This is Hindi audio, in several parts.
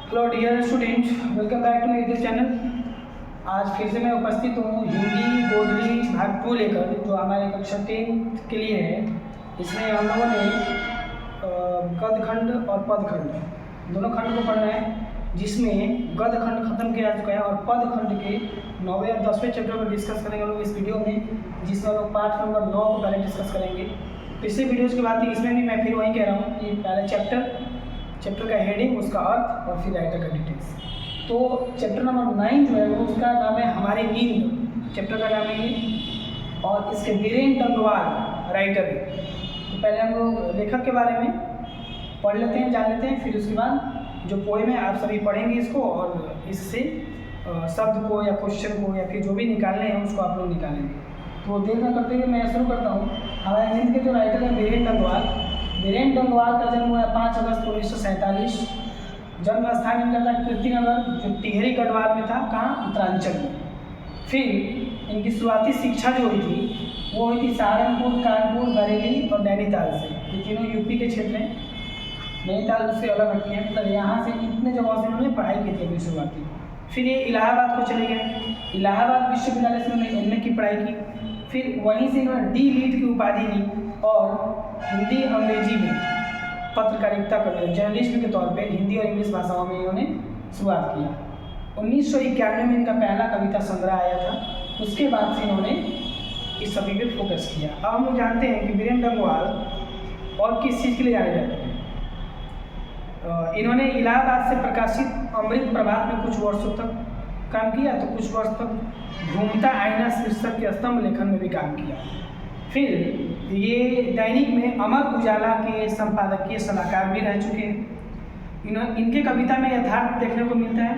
Hello dear student, welcome back to YouTube channel. आज फिर से मैं उपस्थित हूँ हिंदी गोदड़ी भाग 2 लेकर, जो हमारे कक्षा 10 के लिए है। इसमें हम लोगों ने गद्य खंड और पद खंड दोनों खंड को पढ़ना है, जिसमें गद्य खंड खत्म किया जा चुका है और पद खंड के 9वें और 10वें चैप्टर को डिस्कस करेंगे हम लोग इस वीडियो में, जिसमें हम लोग पार्ट नंबर 9 को पहले डिस्कस करेंगे। पिछले वीडियोज़ की बात थी, इसमें भी मैं फिर वही कह रहा हूँ कि पहले चैप्टर का हेडिंग, उसका अर्थ और फिर राइटर का डिटेल्स। तो चैप्टर नंबर 9 जो है वो उसका नाम है हमारी नींद, चैप्टर का नाम है ये, और इसके वीरेन डंगवाल राइटर है। तो पहले हम लोग लेखक के बारे में पढ़ लेते हैं, जान लेते हैं, फिर उसके बाद जो पोएम है आप सभी पढ़ेंगे इसको, और इससे शब्द को या क्वेश्चन को या फिर जो भी निकालने हैं उसको आप लोग निकालेंगे। तो देर न करते हुए मैं शुरू करता हूँ। हमारे नींद के जो राइटर हैं वीरेन डंगवाल का जन्म हुआ 5 अगस्त 1947। जन्म स्थान इनका था कीर्तिनगर, जो टिहरी गढ़वाल में था, कहाँ, उत्तरांचल में। फिर इनकी शुरुआती शिक्षा जो हुई थी वो हुई थी सहारनपुर, कानपुर, बरेली और नैनीताल से। ये तीनों यूपी के क्षेत्र हैं। नैनीताल उससे अलग हटती है, मतलब यहाँ से इतने जगहों से उन्होंने पढ़ाई की थी अपनी शुरुआती। फिर ये इलाहाबाद को चले गए, इलाहाबाद विश्वविद्यालय से उन्होंने एमए की पढ़ाई की। फिर वहीं से इन्होंने डी.लिट की उपाधि ली और हिंदी अंग्रेजी में पत्रकारिता कर जर्नलिस्ट के तौर पे हिंदी और इंग्लिश भाषाओं में इन्होंने शुरुआत किया। 1991 में इनका पहला कविता संग्रह आया था। उसके बाद से इन्होंने इस सभी पे फोकस किया। अब हम लोग जानते हैं कि वीरेन डंगवाल और किस चीज़ के लिए जाने जाते हैं। इन्होंने इलाहाबाद से प्रकाशित अमृत प्रभात में कुछ वर्षों तक काम किया, तो कुछ वर्ष तक घूमता आईना शीर्षक के स्तंभ लेखन में भी काम किया। फिर ये दैनिक में अमर उजाला के संपादकीय सलाहकार भी रह चुके हैं। इनके कविता में यथार्थ देखने को मिलता है।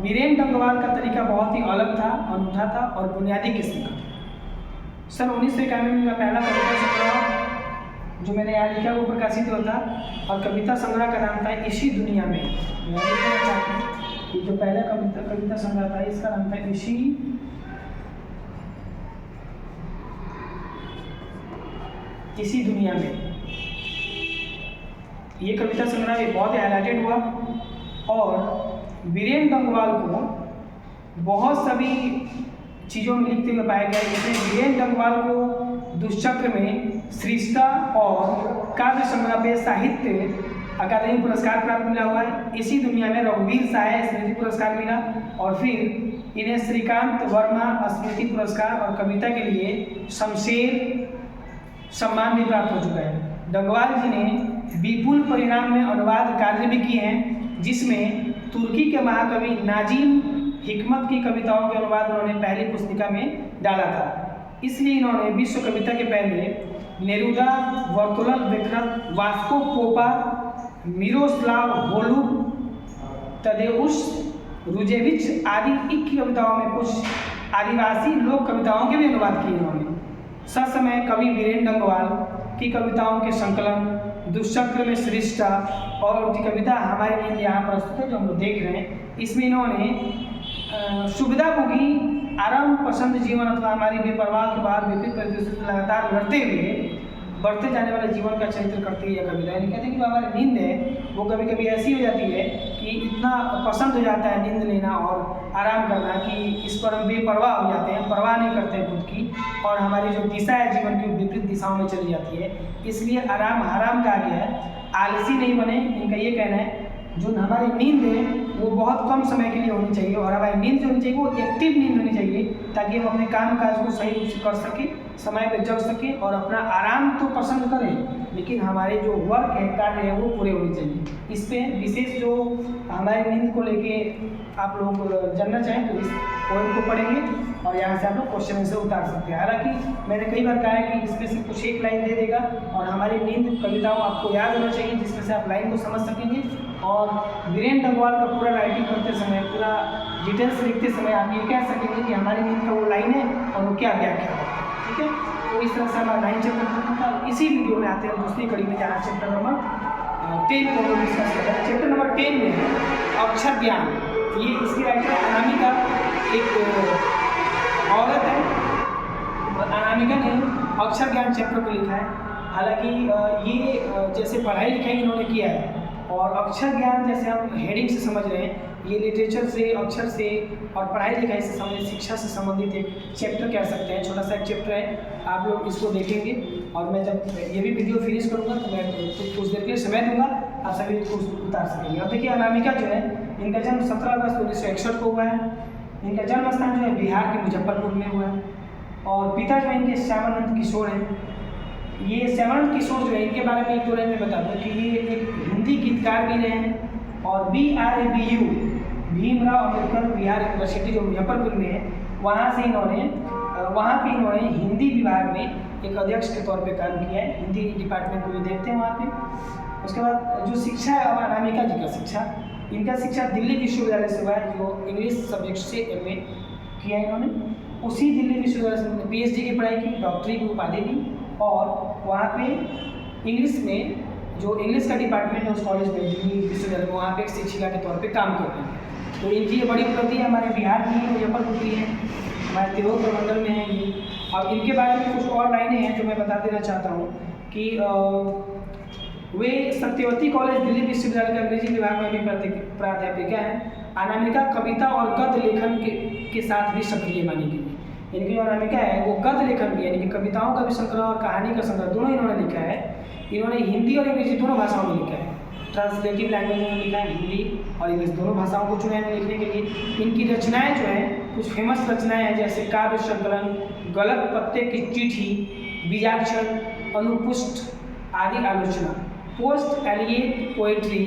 वीरेन डंगवाल का तरीका बहुत ही अलग था, अनूठा था और बुनियादी किस्म का था। सन 1991 में इनका पहला कविता संग्रह जो मैंने यहाँ लिखा वो प्रकाशित हुआ था, और कविता संग्रह का नाम था इसी दुनिया में। ये जो पहला कविता संग्रह था इसका नाम था इसी दुनिया में। ये कविता संग्रह भी बहुत हाईलाइटेड हुआ, और वीरेन डंगवाल को बहुत सभी चीज़ों में लिखते हुए पाया गया। जैसे वीरेन डंगवाल को दुष्चक्र में श्रेष्ठता और काव्य संग्रह पे साहित्य अकादमी पुरस्कार प्राप्त मिला हुआ है। इसी दुनिया में रघुवीर साय स्मृति पुरस्कार मिला, और फिर इन्हें श्रीकांत वर्मा स्मृति पुरस्कार और कविता के लिए शमशेर सम्मान भी प्राप्त हो चुका है। डंगवाल जी ने विपुल परिणाम में अनुवाद कार्य भी किए हैं, जिसमें तुर्की के महाकवि नाजिम हिकमत की कविताओं के अनुवाद उन्होंने पहली पुस्तिका में डाला था। इसलिए इन्होंने विश्व कविता के पहले नेरुदा, वर्तुलन बेखरत, वास्को पोपा, मिरोस्लाव होलुब, तदेउस रुजेविच आदि की कविताओं में कुछ आदिवासी लोक कविताओं के भी अनुवाद किए इन्होंने। ससमय कवि वीरेन डंगवाल की कविताओं के संकलन दुष्चक्र में श्रेष्ठता और उनकी कविता हमारी नींद यहाँ प्रस्तुत है, जो हम लोग देख रहे हैं। इसमें इन्होंने सुविधाभोगी आराम पसंद जीवन अथवा हमारी बेपरवाह के बाद विपरीत परिस्थितियों से लगातार लड़ते हुए बढ़ते जाने वाले जीवन का चरित्र करती है यह कविता। यानी कहते हैं कि जो हमारी नींद है वो कभी कभी ऐसी हो जाती है कि इतना पसंद हो जाता है नींद लेना और आराम करना कि इस पर हम बेपरवाह हो जाते हैं, परवाह नहीं करते हैं खुद की, और हमारी जो दिशा है जीवन की विपरीत दिशाओं में चली जाती है। इसलिए आराम हराम कहा गया है, आलसी नहीं बने, इनका ये कहना है। जो हमारी नींद है वो बहुत कम समय के लिए होनी चाहिए, और हमारी नींद जो होनी चाहिए वो एक्टिव नींद होनी चाहिए, ताकि हम अपने काम काज को सही रूप से कर सकें, समय पर जग सकें, और अपना आराम तो पसंद करें, लेकिन हमारे जो वर्क है, कार्य है, वो पूरे होने चाहिए। इस पर विशेष जो हमारी नींद को लेके आप लोग जानना चाहें तो इस पोएम को पढ़ेंगे, और यहाँ से आप लोग क्वेश्चन आंसर उतार सकते हैं। हालांकि मैंने कई बार कहा है कि इसमें से कुछ एक लाइन दे देगा, और हमारी नींद कविताओं आपको याद होना चाहिए, जिसमें से आप लाइन को समझ सकेंगे। और वीरेन डंगवाल का पूरा राइटिंग करते समय, पूरा डिटेल्स लिखते समय आप ये कह सकेंगे कि हमारी नींद का वो लाइन है और वो क्या व्याख्या है। ठीक है, तो इस तरह से हमारा 9 चैप्टर खत्म होता है। इसी वीडियो में आते हैं दूसरी कड़ी में, जहाँ चैप्टर नंबर 10 को डिस्कस करते हैं। चैप्टर नंबर 10 में अक्षर ज्ञान, ये इसकी राइटर अनामिका एक औरत है, और अनामिका ने अक्षर ज्ञान चैप्टर को लिखा है। हालांकि ये जैसे पढ़ाई लिखाई इन्होंने किया है, और अक्षर ज्ञान जैसे हम हेडिंग से समझ रहे हैं, ये लिटरेचर से, अक्षर से और पढ़ाई लिखाई से संबंधित, शिक्षा से संबंधित एक चैप्टर कह सकते हैं। छोटा सा एक चैप्टर है, आप लोग इसको देखेंगे और मैं जब ये भी वीडियो फिनिश करूँगा तो मैं कुछ देर के लिए समय दूंगा, आप सभी इसको उतार सकेंगे। अब देखिए अनामिका जो है, इनका जन्म 17 अगस्त 1961 को हुआ है। इनका जन्म स्थान जो है बिहार के मुजफ्फरपुर में हुआ है और पिता जो है इनके श्यामानंद किशोर हैं। ये श्यामानंद किशोर जो है, इनके बारे में एक दो लाइन में बता दूँ कि ये एक हिंदी गीतकार भी रहे हैं और BRABU भीमराव अम्बेडकर बिहार यूनिवर्सिटी जो मुजफ्फरपुर में है, वहाँ पे इन्होंने हिंदी विभाग में एक अध्यक्ष के तौर पे काम किया है। हिंदी डिपार्टमेंट को भी देखते हैं वहाँ पे। उसके बाद जो शिक्षा है, अब अनामिका जी का शिक्षा, इनका शिक्षा दिल्ली विश्वविद्यालय से हुआ है, जो इंग्लिश सब्जेक्ट से MA किया है इन्होंने। उसी दिल्ली विश्वविद्यालय से उन्होंने PhD की पढ़ाई की, डॉक्टरी की उपाधि ली और वहाँ पे इंग्लिश में जो इंग्लिश का डिपार्टमेंट है उस कॉलेज में, दिल्ली विश्वविद्यालय में, वहाँ पे एक शिक्षिका के तौर पे काम कर रहे हैं। तो इनकी ये बड़ी उपलब्धि है, हमारे बिहार की है, मुजफ्फरपुर की है, हमारे तिरहुत प्रमंडल में है ये। अब इनके बारे में कुछ और लाइनें हैं जो मैं बता देना चाहता हूँ कि वे सत्यवती कॉलेज दिल्ली विश्वविद्यालय के अंग्रेजी विभाग में भी प्राध्यापिका हैं। अनामिका कविता और गद्य लेखन के साथ भी सक्रिय मानी गई है। इनकी जो अनामिका है वो गद्य लेखन भी, यानी कि कविताओं का भी संग्रह और कहानी का संग्रह दोनों इन्होंने लिखा है। इन्होंने हिंदी और अंग्रेजी दोनों भाषाओं में लिखा है, ट्रांसलेटिव लैंग्वेज में लिखा है, हिंदी और इंग्लिश दोनों भाषाओं को चुना है लिखने के लिए। इनकी रचनाएं जो हैं, कुछ फेमस रचनाएं हैं जैसे काव्य संकलन, गलत पत्ते की चिट्ठी, बीजाक्षर, अनुपुष्ट आदि आलोचना, पोस्ट एलियट पोएट्री,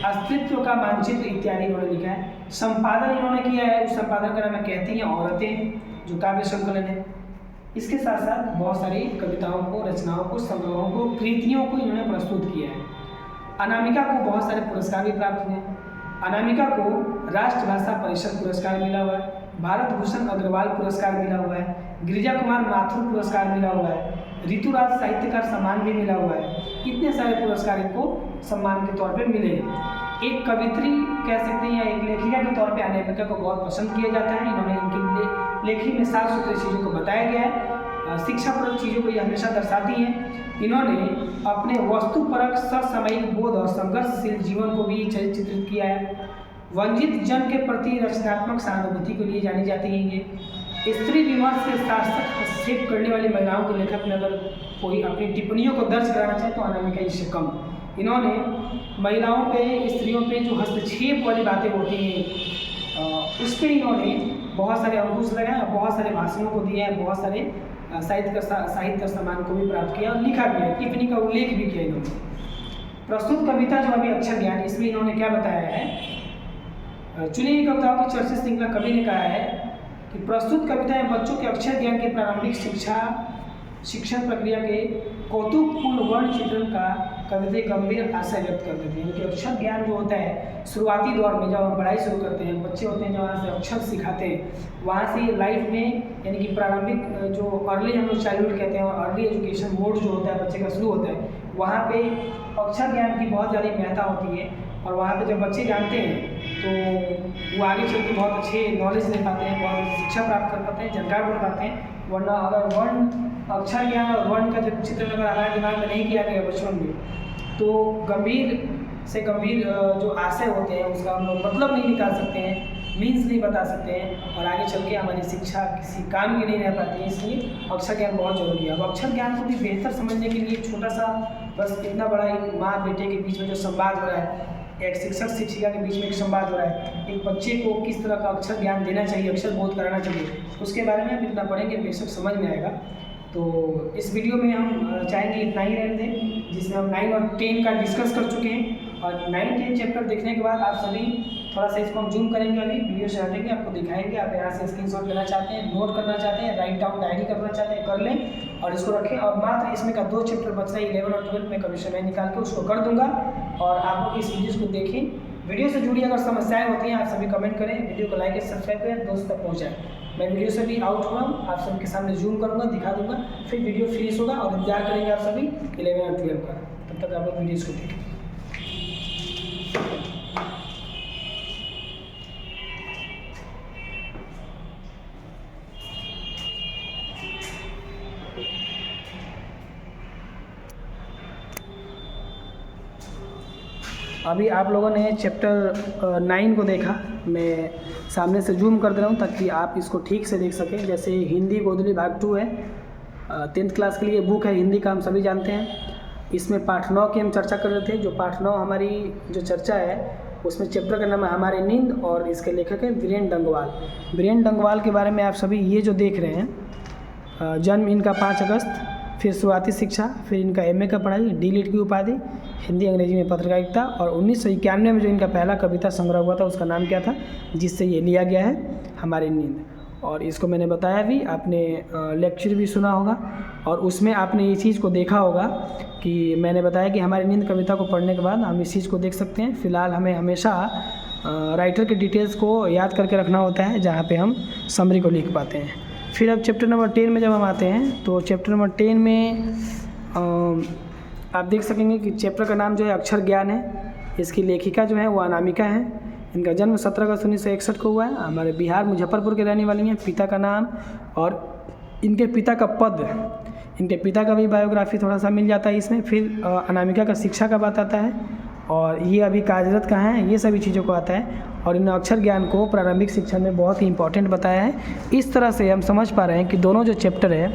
अस्तित्व का मानचित्र इत्यादि इन्होंने लिखा है। संपादन इन्होंने किया है, उस संपादन का नाम है कहती हैं औरतें, जो काव्य संकलन है। इसके साथ साथ बहुत सारी कविताओं को, रचनाओं को, संग्रहों को, कृतियों को इन्होंने प्रस्तुत किया है। अनामिका को बहुत सारे पुरस्कार भी प्राप्त हुए हैं। अनामिका को राष्ट्रभाषा परिषद पुरस्कार मिला हुआ है, भारत भूषण अग्रवाल पुरस्कार मिला हुआ है, गिरिजा कुमार माथुर पुरस्कार मिला हुआ है, ऋतुराज साहित्यकार सम्मान भी मिला हुआ है। इतने सारे पुरस्कार इनको सम्मान के तौर पे मिले हैं। एक कवित्री कह सकते हैं या एक लेखिका के तौर पे अनामिका को बहुत पसंद किया जाता है। इन्होंने इनकी लेखी में साफ सुथरी चीज़ों को बताया गया है, शिक्षापरक चीज़ों को ये हमेशा दर्शाती हैं। इन्होंने अपने वस्तुपरक समसामयिक बोध और संघर्षशील जीवन को भी चित्रित किया है। वंचित जन के प्रति रचनात्मक सहानुभूति के लिए जानी जाती हैं ये। स्त्री विमर्श के सार्थक हस्तक्षेप करने वाली महिलाओं के लेखक में अगर कोई अपनी टिप्पणियों को दर्ज कराना चाहे तो अनामिका इससे कम। इन्होंने महिलाओं पे, स्त्रियों पे जो हस्तक्षेप वाली बातें होती हैं उस पर इन्होंने बहुत सारे अंकुश लगाए, बहुत सारे भाषणों को दिया है, बहुत सारे साहित्य सम्मान को भी प्राप्त किया और लिखा भी है, टिप्पणी का उल्लेख भी किया इन्होंने। प्रस्तुत कविता जो अभी अक्षर ज्ञान, इसमें इन्होंने क्या बताया है, चुनी हुई कविताओं की चर्चित श्रृंखला कवि ने कहा है कि प्रस्तुत कविताएं बच्चों के अक्षर ज्ञान की प्रारंभिक शिक्षण प्रक्रिया के कौतुकपूर्ण वर्ण चित्रण का कविता गंभीर आशय व्यक्त कर देते हैं। क्योंकि अक्षर ज्ञान जो होता है शुरुआती दौर में, जब हम पढ़ाई शुरू करते हैं, बच्चे होते हैं जहाँ से अक्षर सिखाते हैं, वहाँ से लाइफ में, यानी कि प्रारंभिक जो अर्ली हम लोग चाइल्डहुड कहते हैं और अर्ली एजुकेशन मोड जो होता है बच्चे का शुरू होता है, वहाँ पे अक्षर ज्ञान की बहुत ज़्यादा महत्ता होती है। और वहाँ पे जब बच्चे जानते हैं तो वो आगे चल के बहुत अच्छे नॉलेज ले पाते हैं, बहुत अच्छी शिक्षा प्राप्त कर पाते हैं, जानकार बन पाते हैं। वरना अगर वर्ण, अक्षर ज्ञान और वर्ण का जब चित्रण अगर हमारे दिमाग में नहीं किया गया बचपन में, तो गंभीर से गंभीर जो आशय होते हैं उसका हम लोग मतलब नहीं निकाल सकते हैं, मीन्स नहीं बता सकते हैं और आगे चल के हमारी शिक्षा किसी काम की नहीं रह पाती है। इसलिए अक्षर ज्ञान बहुत जरूरी है। अब अक्षर ज्ञान को भी बेहतर समझने के लिए छोटा सा, बस इतना बड़ा एक माँ बेटे के बीच में जो संवाद हो रहा है, एक शिक्षक शिक्षिका के बीच में एक संवाद हो रहा है, एक बच्चे को किस तरह का अक्षर ज्ञान देना चाहिए, अक्षर बोध कराना चाहिए, उसके बारे में हम इतना पढ़ेंगे बेशक समझ में आएगा। तो इस वीडियो में हम चाहेंगे इतना ही रहने दें, जिसमें हम 9 और 10 का डिस्कस कर चुके हैं। और 9-10 चैप्टर देखने के बाद आप सभी थोड़ा सा इसको हम जूम करेंगे, अभी वीडियो से हटेंगे, आपको दिखाएंगे। आप यहाँ से स्क्रीनशॉट लेना चाहते हैं, नोट करना चाहते हैं, राइट डाउन डायरी करना चाहते हैं, कर लें और इसको रखें। और मात्र इसमें का 2 चैप्टर बच रहा है, 11 और 12 में कभी समय निकाल के उसको कर दूंगा और आप लोग इस वीडियो को देखें। वीडियो से जुड़ी अगर समस्याएं होती हैं आप सभी कमेंट करें, वीडियो को लाइक और सब्सक्राइब करें, दोस्त तक पहुँचाएं। मैं वीडियो से भी आउट हो रहा हूँ, आप सबके सामने जूम करूँगा, दिखा दूंगा, फिर वीडियो फिनिश होगा और इंतजार करेंगे आप सभी 11 और 12 का। तब तक आप लोग वीडियोज़ को देखें। अभी आप लोगों ने चैप्टर 9 को देखा। मैं सामने से जूम कर दे रहा हूँ ताकि आप इसको ठीक से देख सकें। जैसे हिंदी गोदली भाग 2 है, 10th क्लास के लिए बुक है हिंदी का, हम सभी जानते हैं। इसमें पाठ 9 की हम चर्चा कर रहे थे। जो पाठ 9 हमारी जो चर्चा है उसमें चैप्टर का नाम है हमारे नींद और इसके लेखक है वीरेन डंगवाल। वीरेन डंगवाल के बारे में आप सभी ये जो देख रहे हैं, जन्म इनका 5 अगस्त, फिर शुरुआती शिक्षा, फिर इनका MA का पढ़ाई, D.Litt की उपाधि, हिंदी अंग्रेजी में पत्रकारिता, और 1991 में जो इनका पहला कविता संग्रह हुआ था उसका नाम क्या था, जिससे ये लिया गया है हमारी नींद। और इसको मैंने बताया भी, आपने लेक्चर भी सुना होगा और उसमें आपने ये चीज़ को देखा होगा कि मैंने बताया कि हमारी नींद कविता को पढ़ने के बाद हम इस चीज़ को देख सकते हैं। फ़िलहाल हमें हमेशा राइटर के डिटेल्स को याद करके रखना होता है जहाँ पे हम समरी को लिख पाते हैं। फिर अब चैप्टर नंबर 10 में जब हम आते हैं तो चैप्टर नंबर 10 में आप देख सकेंगे कि चैप्टर का नाम जो है अक्षर ज्ञान है। इसकी लेखिका जो है वो अनामिका है। इनका जन्म 17 अगस्त 1961 को हुआ है। हमारे बिहार मुजफ्फरपुर के रहने वाली हैं। पिता का नाम और इनके पिता का पद, इनके पिता का भी बायोग्राफी थोड़ा सा मिल जाता है इसमें। फिर अनामिका का शिक्षा का बात आता है और ये अभी कार्यरत कहाँ है, ये सभी चीज़ों को आता है। और इन अक्षर ज्ञान को प्रारंभिक शिक्षा में बहुत ही इंपॉर्टेंट बताया है। इस तरह से हम समझ पा रहे हैं कि दोनों जो चैप्टर है,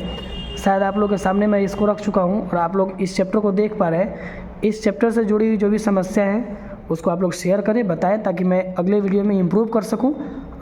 शायद आप लोग के सामने मैं इसको रख चुका हूँ और आप लोग इस चैप्टर को देख पा रहे हैं। इस चैप्टर से जुड़ी हुई जो भी समस्या है उसको आप लोग शेयर करें, बताएं, ताकि मैं अगले वीडियो में इम्प्रूव कर सकूं।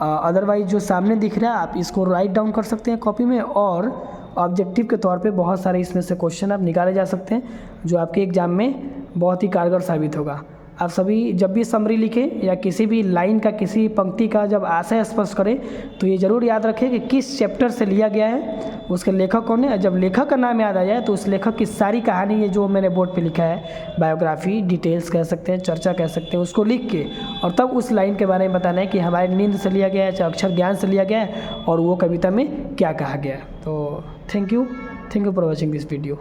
अदरवाइज़ जो सामने दिख रहा है आप इसको राइट डाउन कर सकते हैं कॉपी में, और ऑब्जेक्टिव के तौर पे बहुत सारे इसमें से क्वेश्चन आप निकाले जा सकते हैं जो आपके एग्ज़ाम में बहुत ही कारगर साबित होगा। आप सभी जब भी समरी लिखें या किसी भी लाइन का, किसी पंक्ति का जब आशय स्पष्ट करें तो ये ज़रूर याद रखें कि किस चैप्टर से लिया गया है, उसके लेखक कौन है। जब लेखक का नाम याद आ जाए तो उस लेखक की सारी कहानी, ये जो मैंने बोर्ड पे लिखा है, बायोग्राफी, डिटेल्स कह सकते हैं, चर्चा कह सकते हैं, उसको लिख के और तब उस लाइन के बारे में बताना है कि हमारी नींद से लिया गया है, चाहे अक्षर ज्ञान से लिया गया है और वो कविता में क्या कहा गया है। तो thank you for watching this video.